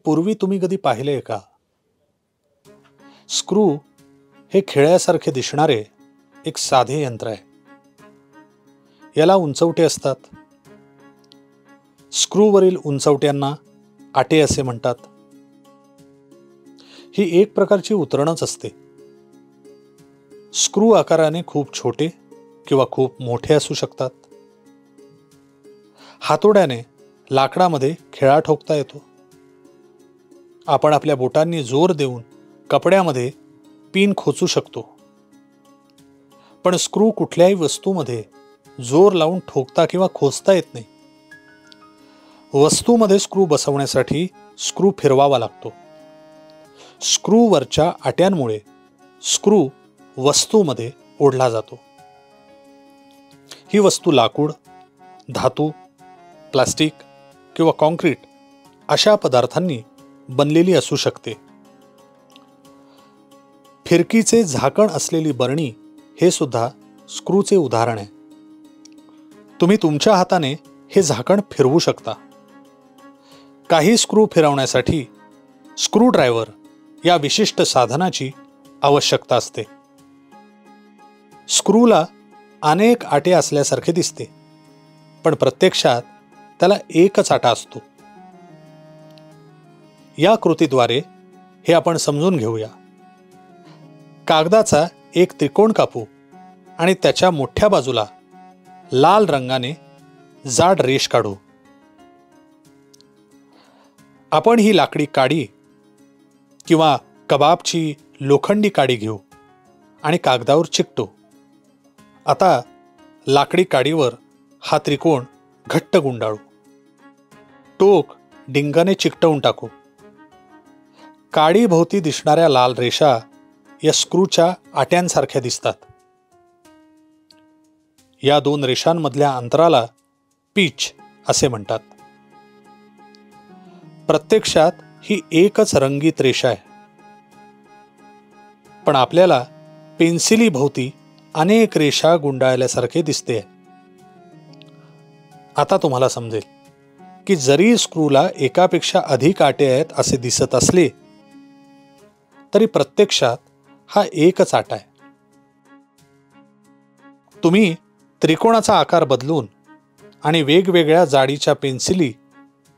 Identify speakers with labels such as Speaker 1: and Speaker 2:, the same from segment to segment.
Speaker 1: पूर्वी तुम्ही कधी पाहिलेय का? स्क्रू हे खिळ्यासारखे दिसणारे एक साधे यंत्र आहे. याला उंचवटे असतात. स्क्रूवरील उंचवट्यांना आटे असे म्हणतात. ही एक प्रकारची उतरणच असते. स्क्रू आकाराने खूप छोटे किंवा खूप मोठे असू शकतात. हातोड्याने लाकडामध्ये खिळा ठोकता येतो. आपण आपल्या बोटांनी जोर देऊन कपड्यामध्ये पिन खोचू शकतो. पण स्क्रू कुठल्याही वस्तूमध्ये जोर लावून ठोकता किंवा खोचता येत नाही. वस्तूमध्ये स्क्रू बसवण्यासाठी स्क्रू फिरवावा लागतो. स्क्रूवरच्या आट्यांमुळे स्क्रू वस्तूमध्ये ओढला जातो. ही वस्तू लाकूड, धातू, प्लास्टिक किंवा कॉन्क्रीट अशा पदार्थांनी बनलेली असू शकते. फिरकीचे झाकण असलेली बरणी हे सुद्धा स्क्रूचे उदाहरण आहे. तुम्ही तुमच्या हाताने हे झाकण फिरवू शकता. काही स्क्रू फिरवण्यासाठी स्क्रू ड्रायव्हर या विशिष्ट साधनाची आवश्यकता असते. स्क्रूला अनेक आटे असल्यासारखे दिसते, पण प्रत्यक्षात त्याला एकच आटा असतो. या कृतीद्वारे हे आपण समजून घेऊया. कागदाचा एक त्रिकोण कापू आणि त्याच्या मोठ्या बाजूला लाल रंगाने जाड रेष काढू. आपण ही लाकडी काडी किंवा कबाबची लोखंडी काडी घेऊ आणि कागदावर चिकटू. आता लाकडी काडीवर हा त्रिकोण घट्ट गुंडाळू. टोक डिंगाने चिकटवून टाकू. काडीभोवती दिसणाऱ्या लाल रेषा या स्क्रूच्या आट्यांसारख्या दिसतात. या दोन रेषांमधल्या अंतराला पिच असे म्हणतात. प्रत्यक्षात ही एकच रंगीत रेषा आहे, पण आपल्याला पेन्सिली भोवती अनेक रेषा गुंडाळल्यासारखे दिसते. आता तुम्हाला समजेल की जरी स्क्रूला एकापेक्षा अधिक आटे आहेत असे दिसत असले तरी प्रत्यक्षात हा एकच आटा आहे. तुम्ही त्रिकोणाचा आकार बदलून आणि वेगवेगळ्या जाडीच्या पेन्सिली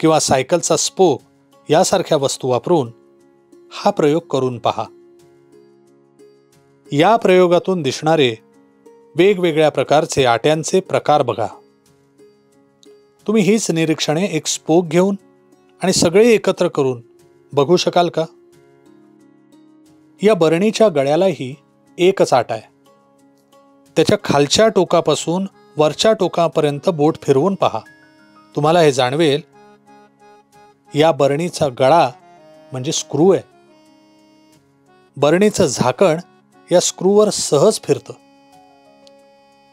Speaker 1: किंवा सायकलचा स्पोक यासारख्या वस्तू वापरून हा प्रयोग करून पहा. या प्रयोगातून दिसणारे वेगवेगळ्या प्रकारचे आट्यांचे प्रकार बघा. तुम्ही हीच निरीक्षणे एक स्पोक घेऊन आणि सगळे एकत्र करून बघू शकाल का? या बरणीच्या गळ्यालाही एकच आटा आहे. त्याच्या खालच्या टोकापासून वरच्या टोकापर्यंत बोट फिरवून पहा. तुम्हाला हे जाणवेल, या बरणीचा गळा म्हणजे स्क्रू आहे. बरणीचं झाकण या स्क्रूवर सहज फिरतं.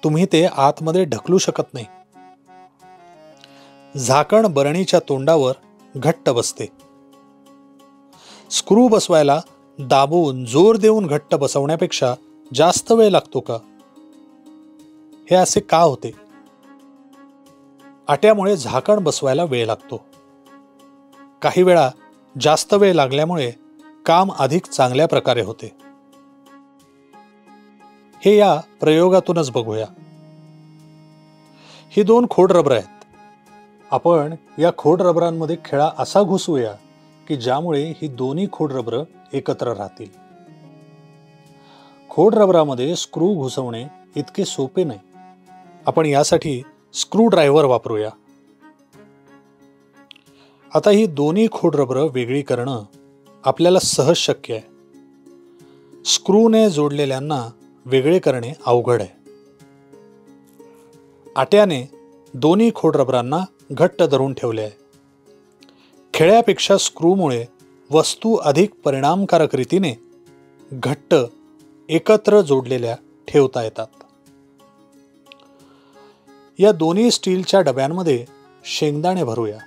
Speaker 1: तुम्ही ते आतमध्ये ढकलू शकत नाही. झाकण बरणीच्या तोंडावर घट्ट बसते. स्क्रू बसवायला दाबून जोर देऊन घट्ट बसवण्यापेक्षा जास्त वेळ लागतो का? हे असे का होते? आट्यामुळे झाकण बसवायला वेळ लागतो. काही वेळा जास्त वेळ लागल्यामुळे काम अधिक चांगल्या प्रकारे होते. हे या प्रयोगातूनच बघूया. ही दोन खोड रबर आहेत. आपण या खोड रबरांमध्ये खिळा असा घुसवूया की ज्यामुळे ही दोन्ही खोड रबर एकत्र राहतील. खोड रबरामध्ये स्क्रू घुसवणे इतके सोपे नाही. आपण यासाठी स्क्रू ड्रायव्हर वापरूया. आता ही दोन्ही खोड रबर वेगळी करणं आपल्याला सहज शक्य आहे. स्क्रूने जोडलेल्यांना वेगळे करणे अवघड आहे. आट्याने दोन्ही खोड रबरांना घट्ट धरून ठेवले आहे. खिळ्यापेक्षा स्क्रूमुळे वस्तू अधिक परिणामकारक रीतीने घट्ट एकत्र जोडलेल्या ठेवता येतात. या दोन्ही स्टीलच्या डब्यांमध्ये शेंगदाणे भरूया.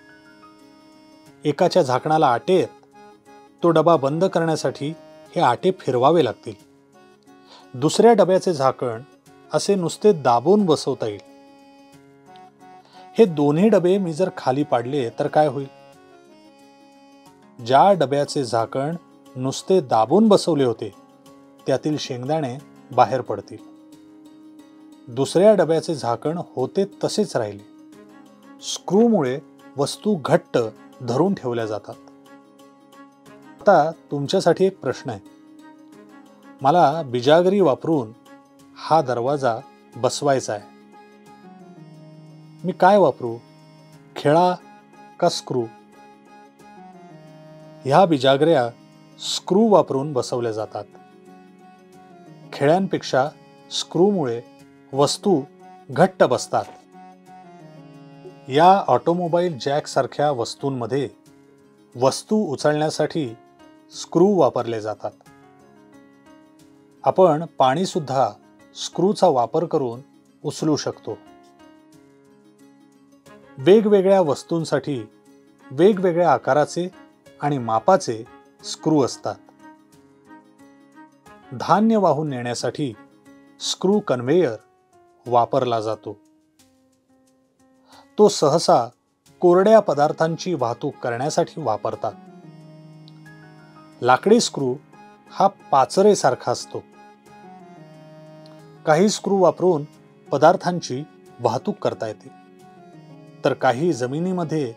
Speaker 1: एकाच्या झाकणाला आटे आहेत. तो डबा बंद करण्यासाठी हे आटे फिरवावे लागतील. दुसऱ्या डब्याचे झाकण असे नुसते दाबून बसवता येईल. हे दोन्ही डबे मी जर खाली पाडले तर काय होईल? ज्या डब्याचे झाकण नुसते दाबून बसवले होते त्यातील शेंगदाणे बाहेर पडतील. दुसऱ्या डब्याचे झाकण होते तसेच राहिले. स्क्रूमुळे वस्तू घट्ट धरून ठेवल्या जातात. आता तुमच्यासाठी एक प्रश्न आहे. मला बिजागरी वापरून हा दरवाजा बसवायचा आहे. मी काय वापरू? खिळा का स्क्रू? ह्या बिजागऱ्या स्क्रू वापरून बसवल्या जातात. खिळ्यांपेक्षा स्क्रूमुळे वस्तू घट्ट बसतात. या ऑटोमोबाईल जॅक सारख्या वस्तूंमध्ये वस्तू उचलण्यासाठी स्क्रू वापरले जातात. आपण पाणी सुद्धा स्क्रूचा वापर करून उचलू शकतो. वेगवेगळ्या वस्तूंसाठी वेगवेगळ्या आकाराचे आणि मापाचे स्क्रू असतात. धान्य वाहून नेण्यासाठी स्क्रू कन्व्हेयर वापरला जातो. तो सहसा कोरड्या पदार्थांची वाहतूक करण्यासाठी वापरतात. लाकडी स्क्रू हा पाचरेसारखा असतो. काही स्क्रू वापरून पदार्थांची वाहतूक करता येते, तर काही जमिनीमध्ये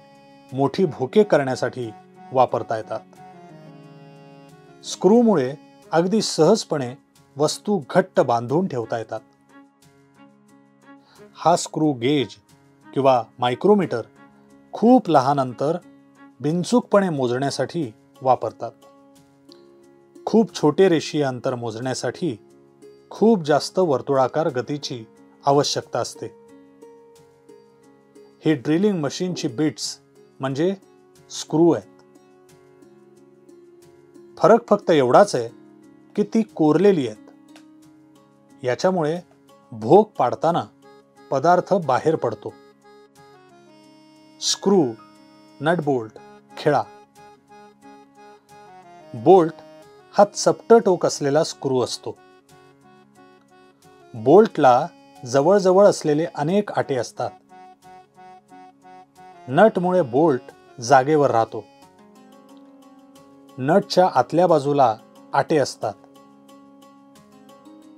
Speaker 1: मोठी भोके करण्यासाठी वापरता येतात. स्क्रूमुळे अगदी सहजपणे वस्तू घट्ट बांधून ठेवता येतात. हा स्क्रू गेज किंवा मायक्रोमीटर खूप लहान अंतर बिनचूकपणे मोजण्यासाठी वापरतात. खूप छोटे रेषीय अंतर मोजण्यासाठी खूप जास्त वर्तुळाकार गतीची आवश्यकता असते. ही ड्रिलिंग मशीनची बिट्स म्हणजे स्क्रू आहेत. फरक फक्त एवढाच आहे की ती कोरलेली आहेत. याच्यामुळे भोक पाडताना पदार्थ बाहेर पडतो. स्क्रू, नट बोल्ट, खिळा. बोल्ट हा चपट टोक असलेला स्क्रू असतो. बोल्टला जवळजवळ असलेले अनेक आटे असतात. नटमुळे बोल्ट जागेवर राहतो. नटच्या आतल्या बाजूला आटे असतात.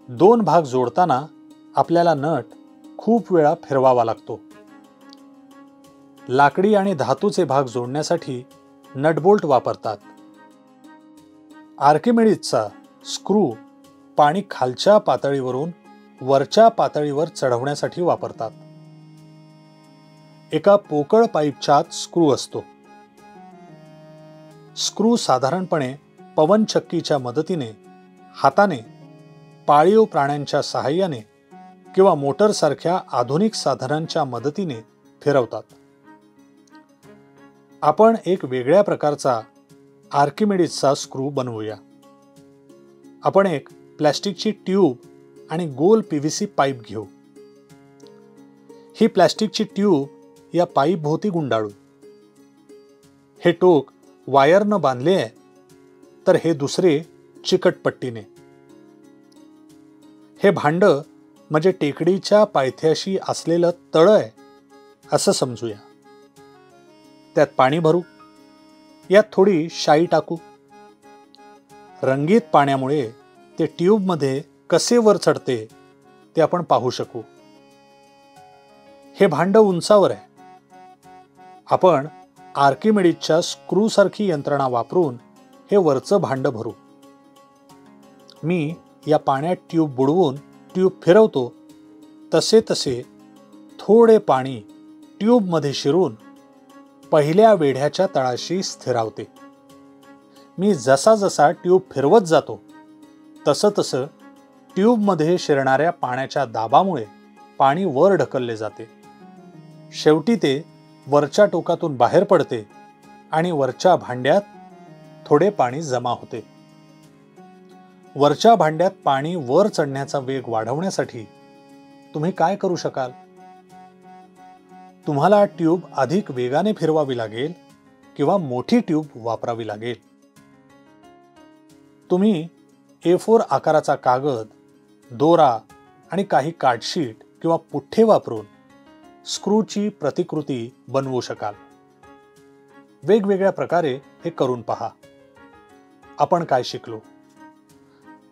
Speaker 1: दोन भाग जोडताना आपल्याला नट खूप वेळा फिरवावा लागतो. लाकडी आणि धातूचे भाग जोडण्यासाठी नटबोल्ट वापरतात. आर्किमिडीजचा स्क्रू पाणी खालच्या पातळीवरून वरच्या पातळीवर चढवण्यासाठी वापरतात. एका पोकळ पाईपच्या आत स्क्रू असतो. स्क्रू साधारणपणे पवनचक्कीच्या मदतीने, हाताने, पाळीव प्राण्यांच्या सहाय्याने किंवा मोटरसारख्या आधुनिक साधनांच्या मदतीने फिरवतात. आपण एक वेगळ्या प्रकारचा आर्किमिडीजचा स्क्रू बनवूया. आपण एक प्लॅस्टिकची ट्यूब आणि गोल पीव्हीसी पाईप घेऊ. ही प्लॅस्टिकची ट्यूब या पाईप भोवती गुंडाळू. हे टोक वायरनं बांधले आहे, तर हे दुसरे चिकटपट्टीने. हे भांड म्हणजे टेकडीच्या पायथ्याशी असलेलं तळं आहे असं समजूया. त्यात पाणी भरू. यात थोडी शाई टाकू. रंगीत पाण्यामुळे ते ट्यूबमध्ये कसे वर चढते ते आपण पाहू शकू. हे भांड उंचावर आहे. आपण आर्किमिडीजच्या स्क्रू सारखी यंत्रणा वापरून हे वरचं भांड भरू. मी या पाण्यात ट्यूब बुडवून ट्यूब फिरवतो. तसे तसे थोडे पाणी ट्यूबमध्ये शिरून पहिल्या वेढ्याच्या तळाशी स्थिरावते. मी जसा जसा ट्यूब फिरवत जातो तसं तसं ट्यूबमध्ये शिरणाऱ्या पाण्याच्या दाबामुळे पाणी वर ढकलले जाते. शेवटी ते वरच्या टोकातून बाहेर पडते आणि वरच्या भांड्यात थोडे पाणी जमा होते. वरच्या भांड्यात पाणी वर चढण्याचा वेग वाढवण्यासाठी तुम्ही काय करू शकाल? तुम्हाला ट्यूब अधिक वेगाने फिरवावी लागेल किंवा मोठी ट्यूब वापरावी लागेल. तुम्ही A4 आकाराचा कागद, दोरा आणि काही कार्डशीट किंवा पुठ्ठे वापरून स्क्रूची प्रतिकृती बनवू शकाल. वेगवेगळ्या प्रकारे हे करून पहा. आपण काय शिकलो?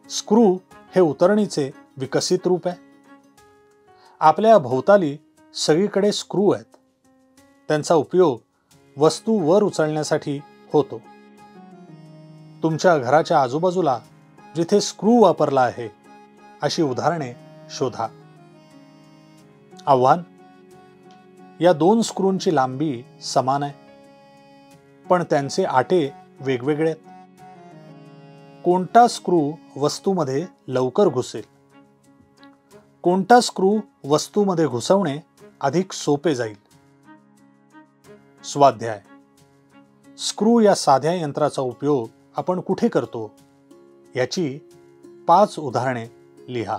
Speaker 1: स्क्रू हे उतरणीचे विकसित रूप आहे. आपल्या भोवताली सगळीकडे स्क्रू आहेत. त्यांचा उपयोग वस्तू वर उचलण्यासाठी होतो. तुमच्या घराच्या आजूबाजूला जिथे स्क्रू वापरला आहे अशी उदाहरणे शोधा. आव्हान: या दोन स्क्रूंची लांबी समान आहे, पण त्यांचे आटे वेगवेगळे आहेत. कोणता स्क्रू वस्तूमध्ये लवकर घुसेल? कोणता स्क्रू वस्तूमध्ये घुसवणे अधिक सोपे जाईल? स्वाध्याय: स्क्रू या साध्या यंत्राचा उपयोग आपण कुठे करतो याची 5 उदाहरणे लिहा.